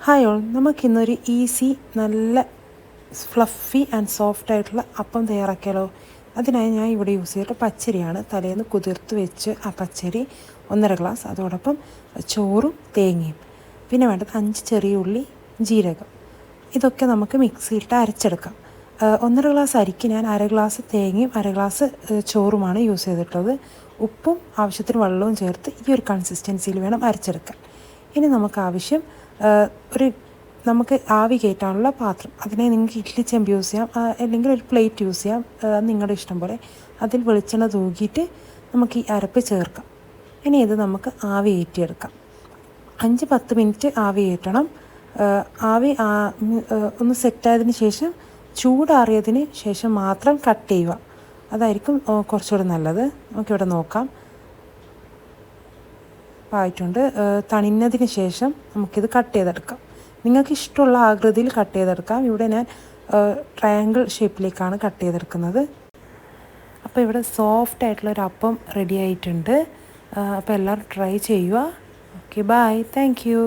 Hi all, നമുക്കിന്നൊരു easy നല്ല fluffy and soft ആയിട്ടുള്ള അപ്പം തയ്യാറാക്കിയാലോ. അതിനായി ഞാൻ ഇവിടെ യൂസ് ചെയ്തിട്ട് പച്ചരിയാണ്. തലേന്ന് കുതിർത്ത് വെച്ച് ആ പച്ചരി 1.5 ഗ്ലാസ്, അതോടൊപ്പം ചോറും തേങ്ങയും, പിന്നെ വേണ്ടത് 5 ചെറിയ ഉള്ളി, ജീരകം. ഇതൊക്കെ നമുക്ക് മിക്സിയിലിട്ട് അരച്ചെടുക്കാം. 1.5 ഗ്ലാസ് അരിക്ക് ഞാൻ 1/2 ഗ്ലാസ് തേങ്ങയും 1/2 ഗ്ലാസ് ചോറുമാണ് യൂസ് ചെയ്തിട്ടുള്ളത്. ഉപ്പും ആവശ്യത്തിന് വെള്ളവും ചേർത്ത് ഈ ഒരു കൺസിസ്റ്റൻസിയിൽ വേണം അരച്ചെടുക്കാൻ. ഇനി നമുക്ക് ആവശ്യം നമുക്ക് ആവി കയറ്റാനുള്ള പാത്രം. അതിനെ നിങ്ങൾക്ക് ഇഡ്ഡലി ചെമ്പ് യൂസ് ചെയ്യാം, അല്ലെങ്കിൽ ഒരു പ്ലേറ്റ് യൂസ് ചെയ്യാം, നിങ്ങളുടെ ഇഷ്ടം പോലെ. അതിൽ വെളിച്ചെണ്ണ തൂക്കിയിട്ട് നമുക്ക് ഈ അരപ്പ് ചേർക്കാം. ഇനി ഇത് നമുക്ക് ആവി കയറ്റിയെടുക്കാം. 5-10 മിനിറ്റ് ആവി കയറ്റണം. ആവി ഒന്ന് സെറ്റായതിന് ശേഷം ചൂടാറിയതിന് ശേഷം മാത്രം കട്ട് ചെയ്യുക. അതായിരിക്കും കുറച്ചുകൂടെ നല്ലത്. നമുക്കിവിടെ നോക്കാം, ആയിട്ടുണ്ട്. തണിഞ്ഞതിന് ശേഷം നമുക്കിത് കട്ട് ചെയ്തെടുക്കാം. നിങ്ങൾക്ക് ഇഷ്ടമുള്ള ആകൃതിയിൽ കട്ട് ചെയ്തെടുക്കാം. ഇവിടെ ഞാൻ ട്രയാങ്കിൾ ഷേപ്പിലേക്കാണ് കട്ട് ചെയ്തെടുക്കുന്നത്. അപ്പോൾ ഇവിടെ സോഫ്റ്റ് ആയിട്ടുള്ളൊരു അപ്പം റെഡി ആയിട്ടുണ്ട്. അപ്പോൾ എല്ലാവരും ട്രൈ ചെയ്യുക. Okay, bye, thank U.